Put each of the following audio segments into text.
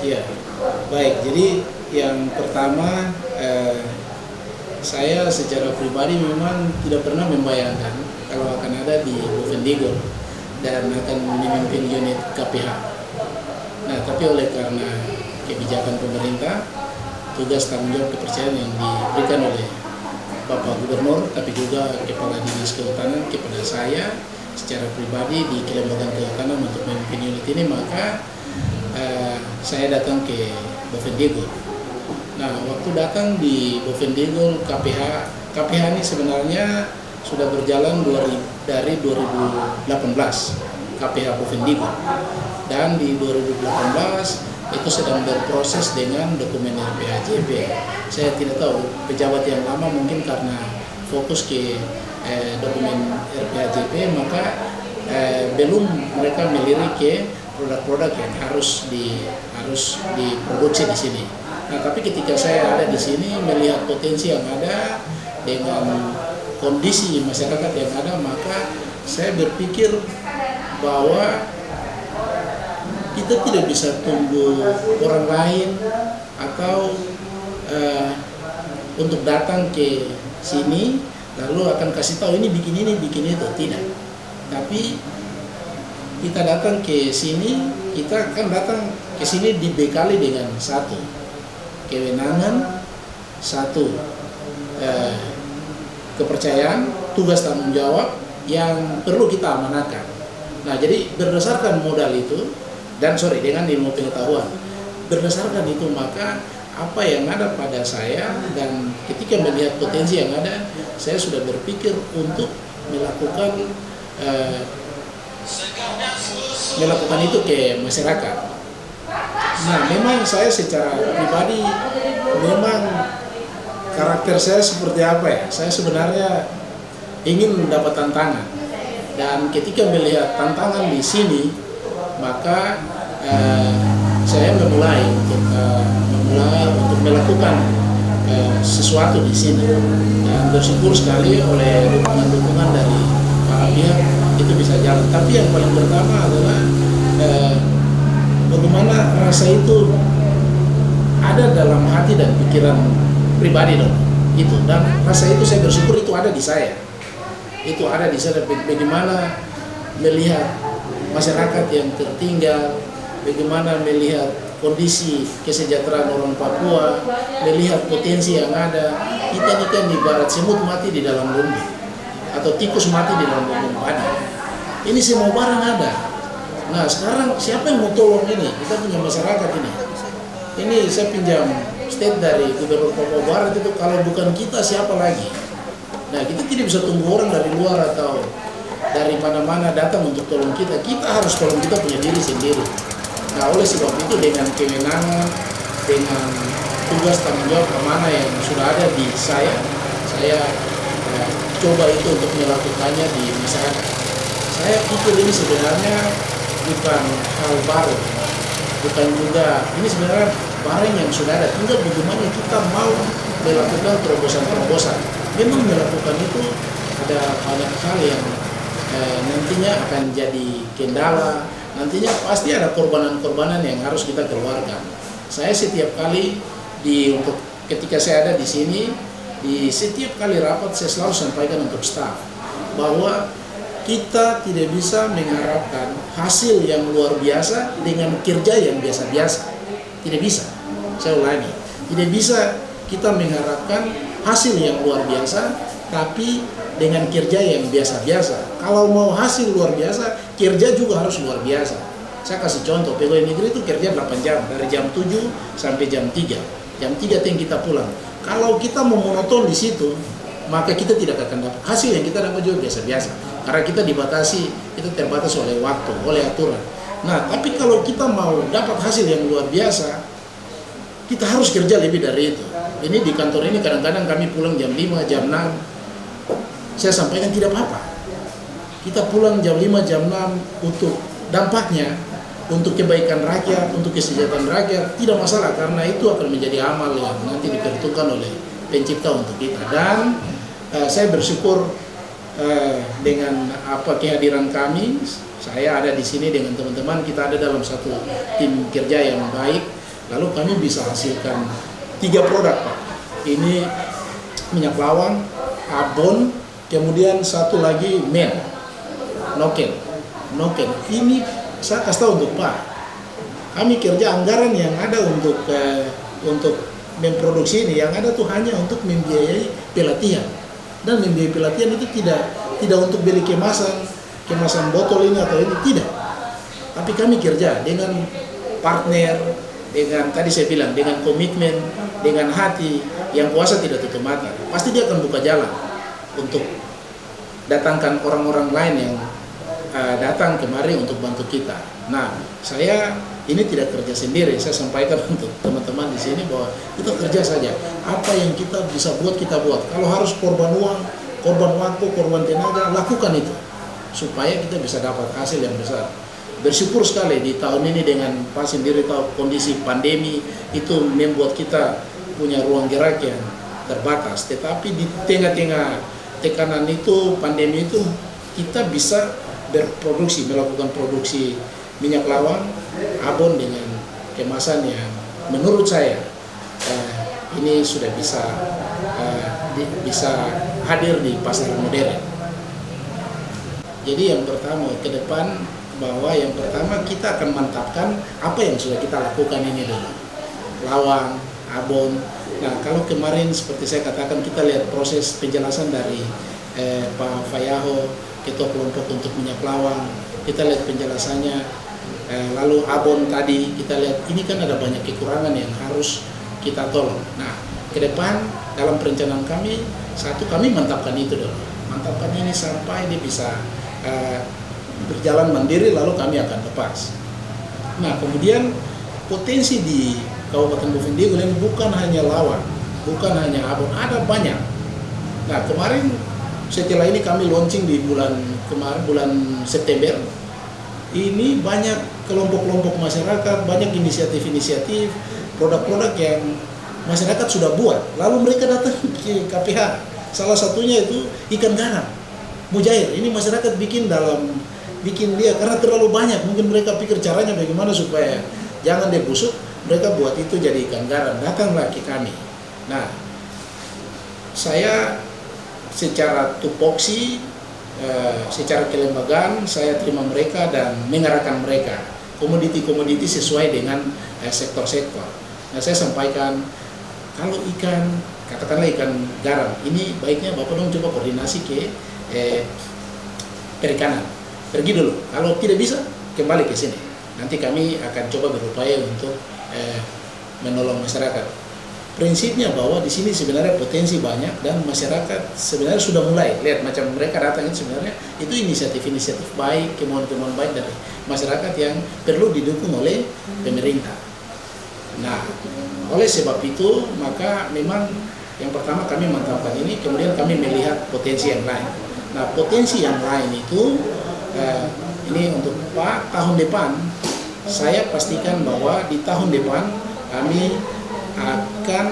Ya, baik. Jadi yang pertama, saya secara pribadi memang tidak pernah membayangkan kalau akan ada di Bovendigul dan akan memimpin unit KPH. Nah, tapi oleh karena kebijakan pemerintah, tugas tanggung jawab kepercayaan yang diberikan oleh Bapak Gubernur, tapi juga Kepala Dinas Kehutanan kepada saya secara pribadi di Kelembagaan Kehutanan untuk memimpin unit ini, maka saya datang ke Bovendigul. Nah, waktu datang di Bovendigul KPH ini sebenarnya sudah berjalan dari 2018 KPH Bovendigul, dan di 2018 itu sedang berproses dengan dokumen RPHJP. Saya tidak tahu, pejabat yang lama mungkin karena fokus ke dokumen RPHJP, maka belum mereka melirik ke produk-produk yang harus diproduksi di sini. Nah, tapi ketika saya ada di sini melihat potensi yang ada dengan kondisi masyarakat yang ada, maka saya berpikir bahwa kita tidak bisa tunggu orang lain atau untuk datang ke sini lalu akan kasih tahu ini bikin itu, tidak. Tapi kita datang ke sini, kita akan datang ke sini dibekali dengan satu kewenangan, satu kepercayaan, tugas tanggung jawab yang perlu kita amanatkan. Nah, jadi berdasarkan modal itu dengan ilmu pengetahuan, berdasarkan itu maka apa yang ada pada saya, dan ketika melihat potensi yang ada, saya sudah berpikir untuk melakukan itu ke masyarakat. Nah, memang saya secara pribadi, memang karakter saya seperti apa ya? Saya sebenarnya ingin mendapat tantangan, dan ketika melihat tantangan di sini, maka saya memulai untuk melakukan sesuatu di sini, dan bersyukur sekali oleh dukungan dari para pihak itu bisa jalan. Tapi yang paling pertama adalah bagaimana rasa itu ada dalam hati dan pikiran pribadi dong, itu, dan rasa itu saya bersyukur itu ada di saya, bagaimana melihat masyarakat yang tertinggal, bagaimana melihat kondisi kesejahteraan orang Papua, melihat potensi yang ada. Kita ini kan ibarat semut mati di dalam lumbung atau tikus mati di dalam lumbung padi. Ini semua barang ada. Nah, sekarang siapa yang mau tolong ini? Kita punya masyarakat ini. Ini saya pinjam state dari Gubernur Papua Barat itu, kalau bukan kita siapa lagi? Nah, kita tidak bisa tunggu orang dari luar atau dari mana-mana datang untuk tolong kita. Kita harus tolong kita punya diri sendiri. Nah, oleh sebab itu dengan kewenangan, dengan tugas tanggung jawab amanah yang sudah ada di saya coba itu untuk melakukannya di masyarakat. Saya pikir ini sebenarnya bukan hal baru, bukan juga, ini sebenarnya barang yang sudah ada. Tinggal bagaimana kita mau melakukan terobosan-terobosan. Memang melakukan itu ada banyak hal yang nantinya akan jadi kendala, nantinya pasti ada korbanan-korbanan yang harus kita keluarkan. Saya setiap kali ketika saya ada di sini, di setiap kali rapat saya selalu sampaikan untuk staf bahwa kita tidak bisa mengharapkan hasil yang luar biasa dengan kerja yang biasa-biasa. Tidak bisa. Saya ulangi, tidak bisa kita mengharapkan hasil yang luar biasa tapi dengan kerja yang biasa-biasa. Kalau mau hasil luar biasa, kerja juga harus luar biasa. Saya kasih contoh, pegawai negeri itu kerja 8 jam, dari jam 7 sampai jam 3. Jam 3 kita pulang. Kalau kita mau monoton di situ, maka kita tidak akan dapat hasil yang kita dapat juga biasa-biasa. Karena kita terbatas oleh waktu, oleh aturan. Nah, tapi kalau kita mau dapat hasil yang luar biasa, kita harus kerja lebih dari itu. Ini di kantor ini kadang-kadang kami pulang jam 5, jam 6. Saya sampaikan tidak apa-apa. Kita pulang jam 5, jam 6 untuk dampaknya, untuk kebaikan rakyat, untuk kesejahteraan rakyat, tidak masalah, karena itu akan menjadi amal yang nanti diperhitungkan oleh pencipta untuk kita. Dan saya bersyukur dengan kehadiran kami. Saya ada di sini dengan teman-teman, kita ada dalam satu tim kerja yang baik, lalu kami bisa hasilkan 3 produk Pak. Ini minyak lawang, abon, kemudian satu lagi noken. Ini saya kasih tahu untuk Pak, kami kerja anggaran yang ada untuk memproduksi ini, yang ada tuh hanya untuk membiayai pelatihan, dan membiayai pelatihan itu tidak untuk beli kemasan botol ini atau ini, tidak. Tapi kami kerja dengan partner, dengan tadi saya bilang dengan komitmen, dengan hati yang kuasa tidak tutup mata. Pasti dia akan buka jalan untuk datangkan orang-orang lain yang datang kemari untuk bantu kita. Nah, saya ini tidak kerja sendiri. Saya sampaikan untuk teman-teman di sini bahwa kita kerja saja. Apa yang kita bisa buat, kita buat. Kalau harus korban uang, korban waktu, korban tenaga, lakukan itu supaya kita bisa dapat hasil yang besar. Bersyukur sekali di tahun ini dengan Pak sendiri tahu kondisi pandemi itu membuat kita punya ruang gerak yang terbatas. Tetapi di tengah-tengah tekanan itu, pandemi itu, kita bisa melakukan produksi minyak lawang, abon dengan kemasan yang menurut saya ini sudah bisa hadir di pasar modern. Jadi yang pertama ke depan, bahwa yang pertama kita akan mantapkan apa yang sudah kita lakukan ini dulu, lawang, abon. Nah, kalau kemarin seperti saya katakan, kita lihat proses penjelasan dari Pak Fayaho, Ketua Kelompok untuk minyak lawang, kita lihat penjelasannya. Lalu abon tadi kita lihat, ini kan ada banyak kekurangan yang harus kita tolong. Nah, ke depan dalam perencanaan kami, satu, kami mantapkan itu dulu, mantapkan ini sampai dia bisa berjalan mandiri, lalu kami akan lepas. Nah, kemudian potensi di Kabupaten Bovendigul ini bukan hanya lawang, bukan hanya abon, ada banyak. Nah, kemarin setelah ini kami launching di bulan September, ini banyak kelompok-kelompok masyarakat, banyak inisiatif-inisiatif, produk-produk yang masyarakat sudah buat, lalu mereka datang ke KPH. Salah satunya itu ikan garam mujair. Ini masyarakat bikin dia karena terlalu banyak, mungkin mereka pikir caranya bagaimana supaya jangan dia busuk, mereka buat itu jadi ikan garam, datanglah ke kami. Nah, saya secara tupoksi, secara kelembagaan, saya terima mereka dan mengarahkan mereka komoditi-komoditi sesuai dengan sektor-sektor. Nah, saya sampaikan, kalau ikan, katakanlah ikan garam, ini baiknya Bapak dong coba koordinasi ke perikanan. Pergi dulu, kalau tidak bisa kembali ke sini. Nanti kami akan coba berupaya untuk menolong masyarakat. Prinsipnya bahwa di sini sebenarnya potensi banyak dan masyarakat sebenarnya sudah mulai lihat macam mereka datang itu sebenarnya itu inisiatif-inisiatif baik, kemauan-kemauan baik dari masyarakat yang perlu didukung oleh pemerintah. Nah, oleh sebab itu maka memang yang pertama kami mantapkan ini, kemudian kami melihat potensi yang lain. Nah, potensi yang lain itu ini untuk Pak, tahun depan saya pastikan bahwa di tahun depan kami akan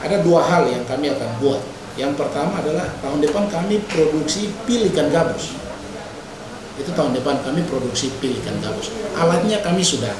ada 2 hal yang kami akan buat. Yang pertama adalah tahun depan kami produksi pil ikan gabus. Itu tahun depan kami produksi pil ikan gabus. Alatnya kami sudah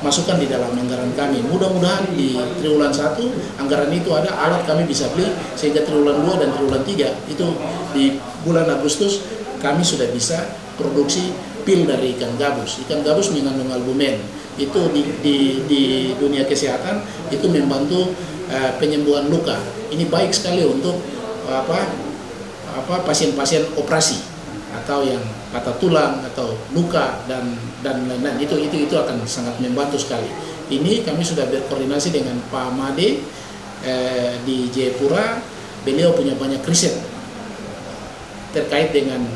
masukkan di dalam anggaran kami. Mudah-mudahan di triwulan 1 anggaran itu ada, alat kami bisa beli sehingga triwulan 2 dan triwulan 3 itu di bulan Agustus kami sudah bisa produksi pil dari ikan gabus. Ikan gabus mengandung albumen. Itu di dunia kesehatan itu membantu penyembuhan luka. Ini baik sekali untuk pasien-pasien operasi atau yang patah tulang atau luka dan lain-lain. Itu akan sangat membantu sekali. Ini kami sudah berkoordinasi dengan Pak Made di Jayapura. Beliau punya banyak riset terkait dengan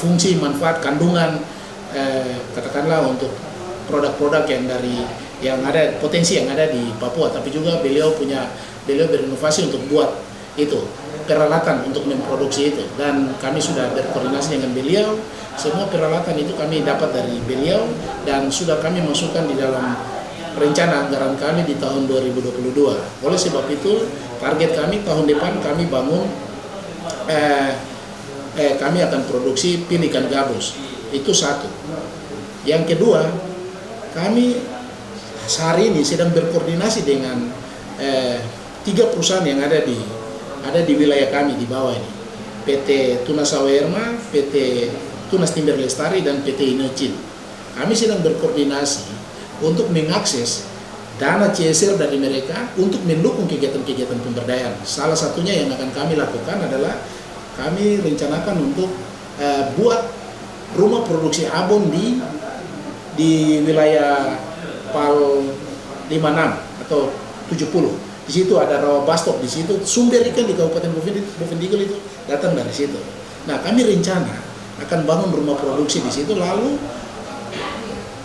fungsi, manfaat, kandungan, katakanlah untuk produk-produk yang ada potensi yang ada di Papua. Tapi juga beliau berinovasi untuk buat itu peralatan untuk memproduksi itu, dan kami sudah berkoordinasi dengan beliau. Semua peralatan itu kami dapat dari beliau dan sudah kami masukkan di dalam rencana anggaran kami di tahun 2022. Oleh sebab itu target kami tahun depan kami bangun kami akan produksi pil ikan gabus. Itu satu. Yang kedua, kami hari ini sedang berkoordinasi dengan 3 perusahaan yang ada di wilayah kami di bawah ini. PT Tunas Sawerma, PT Tunas Timber Lestari, dan PT Inocin. Kami sedang berkoordinasi untuk mengakses dana CSR dari mereka untuk mendukung kegiatan-kegiatan pemberdayaan. Salah satunya yang akan kami lakukan adalah kami rencanakan untuk buat rumah produksi abon di wilayah PAL 56 atau 70. Di situ ada rawa bastop, di situ sumber ikan di Kabupaten Bovendigul itu datang dari situ. Nah, kami rencana akan bangun rumah produksi di situ, lalu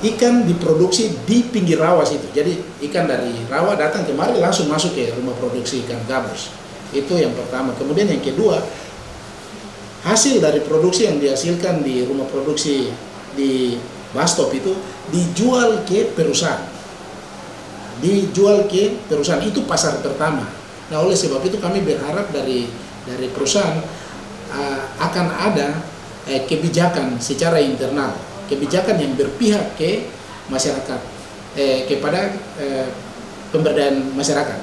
ikan diproduksi di pinggir rawa situ. Jadi ikan dari rawa datang kemari langsung masuk ke rumah produksi ikan gabus. Itu yang pertama. Kemudian yang kedua, hasil dari produksi yang dihasilkan di rumah produksi di bastop itu dijual ke perusahaan. Itu pasar pertama. Nah, oleh sebab itu kami berharap dari perusahaan akan ada kebijakan secara internal, kebijakan yang berpihak ke masyarakat, kepada pemberdayaan masyarakat,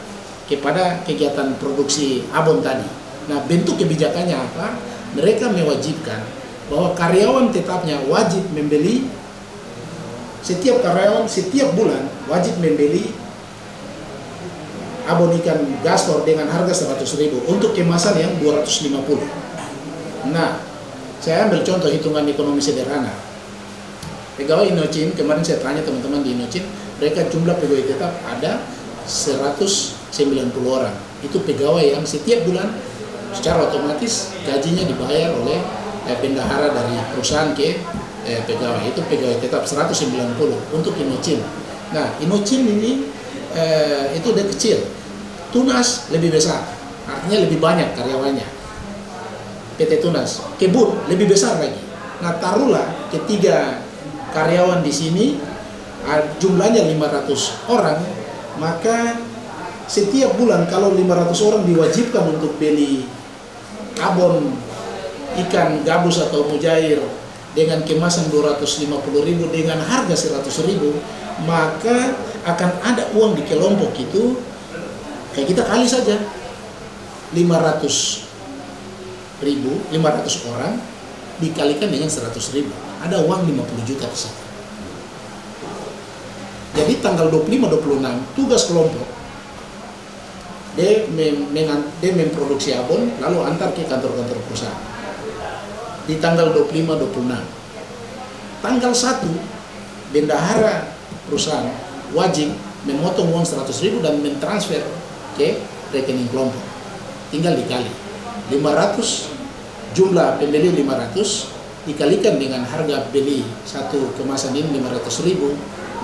kepada kegiatan produksi abon tadi. Nah, bentuk kebijakannya apa? Mereka mewajibkan bahwa karyawan tetapnya wajib membeli, setiap karyawan setiap bulan wajib membeli abon ikan gastor dengan harga 100.000 untuk kemasan yang 250. Nah, saya ambil contoh hitungan ekonomi sederhana. Pegawai Inocin, kemarin saya tanya teman-teman di Inocin, mereka jumlah pegawai tetap ada 190 orang. Itu pegawai yang setiap bulan secara otomatis gajinya dibayar oleh bendahara dari perusahaan ke pegawai. Itu pegawai tetap 190 untuk Inocin. Nah, Inocin ini itu udah kecil. Tunas lebih besar, artinya lebih banyak karyawannya. PT Tunas, Kebun lebih besar lagi. Nah, taruhlah ketiga karyawan di sini jumlahnya 500 orang, maka setiap bulan kalau 500 orang diwajibkan untuk beli abon ikan gabus atau mujair dengan kemasan 250.000 dengan harga 100.000, maka akan ada uang di kelompok itu, kayak kita kali saja 500 orang dikalikan dengan 100.000, ada uang 50 juta di situ. Jadi tanggal 25-26 tugas kelompok dia memproduksi abon lalu antar ke kantor-kantor perusahaan. Di tanggal 25-26 tanggal 1 bendahara perusahaan wajib memotong uang 100.000 dan mentransfer ke rekening kelompok. Tinggal dikali 500, jumlah pembeli 500 dikalikan dengan harga beli satu kemasan ini 500.000,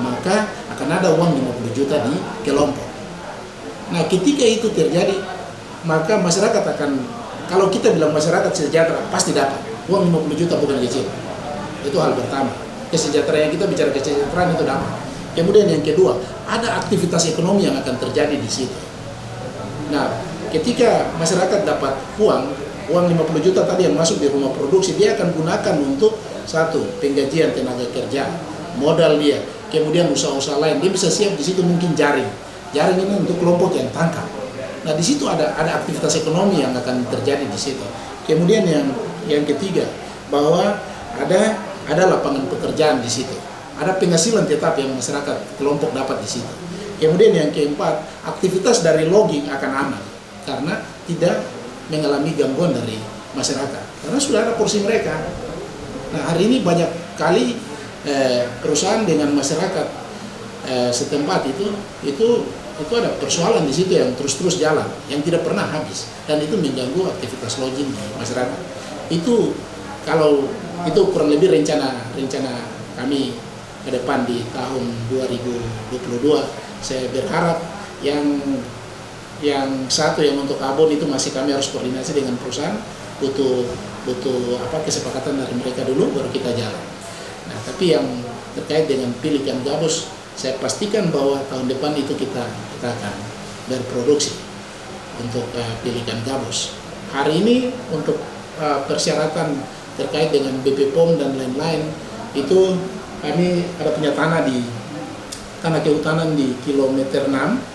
maka akan ada uang 50 juta di kelompok. Nah, ketika itu terjadi, maka masyarakat akan, kalau kita bilang masyarakat sejahtera, pasti dapat uang 50 juta, bukan kecil. Itu hal pertama. Kesejahteraan, kita bicara kesejahteraan itu dapat. Kemudian yang kedua, ada aktivitas ekonomi yang akan terjadi di situ. Nah, ketika masyarakat dapat uang 50 juta tadi yang masuk di rumah produksi, dia akan gunakan untuk satu, penggajian tenaga kerja, modal dia, kemudian usaha-usaha lain. Dia bisa siap di situ, mungkin jaring ini untuk kelompok yang tangkap. Nah, di situ ada aktivitas ekonomi yang akan terjadi di situ. Kemudian yang ketiga, bahwa ada lapangan pekerjaan di situ. Ada penghasilan tetap yang masyarakat kelompok dapat di situ. Kemudian yang keempat, aktivitas dari logging akan aman karena tidak mengalami gangguan dari masyarakat karena sudah ada porsi mereka. Nah, hari ini banyak kali perusahaan dengan masyarakat setempat itu ada persoalan di situ yang terus jalan, yang tidak pernah habis, dan itu mengganggu aktivitas logging di masyarakat. Itu kalau itu kurang lebih rencana kami ke depan di tahun 2022. Saya berharap yang satu yang untuk abon itu masih kami harus koordinasi dengan perusahaan, butuh kesepakatan dari mereka dulu baru kita jalan. Nah, tapi yang terkait dengan pilih ikan gabus, saya pastikan bahwa tahun depan itu kita akan berproduksi untuk pilih ikan gabus. Hari ini untuk persyaratan terkait dengan BP POM dan lain-lain itu kami ada punya tanah kehutanan di kilometer 6.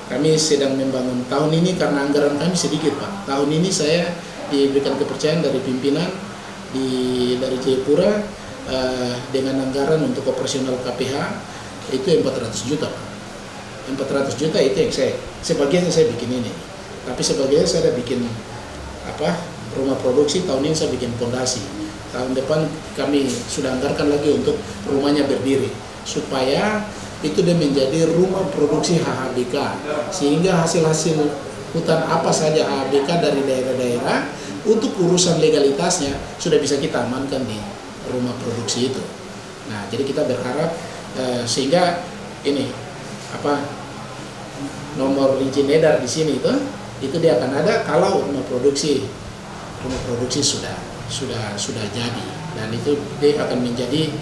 Kami sedang membangun tahun ini karena anggaran kami sedikit, Pak. Tahun ini saya diberikan kepercayaan dari pimpinan dari Jayapura dengan anggaran untuk operasional KPH itu 400 juta, Pak. 400 juta itu yang sebagian saya bikin ini. Tapi sebagian saya ada bikin rumah produksi. Tahun ini saya bikin fondasi. Tahun depan kami sudah anggarkan lagi untuk rumahnya berdiri supaya itu dia menjadi rumah produksi HHBK, sehingga hasil-hasil hutan apa saja HHBK dari daerah-daerah untuk urusan legalitasnya sudah bisa kita amankan di rumah produksi itu. Nah, jadi kita berharap sehingga ini nomor izin edar di sini itu dia akan ada kalau rumah produksi sudah jadi, dan itu dia akan menjadi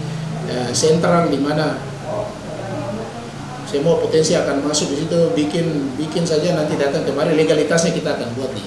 sentral di mana semua potensi akan masuk di situ. Bikin saja nanti datang kemari, legalitasnya kita akan buat di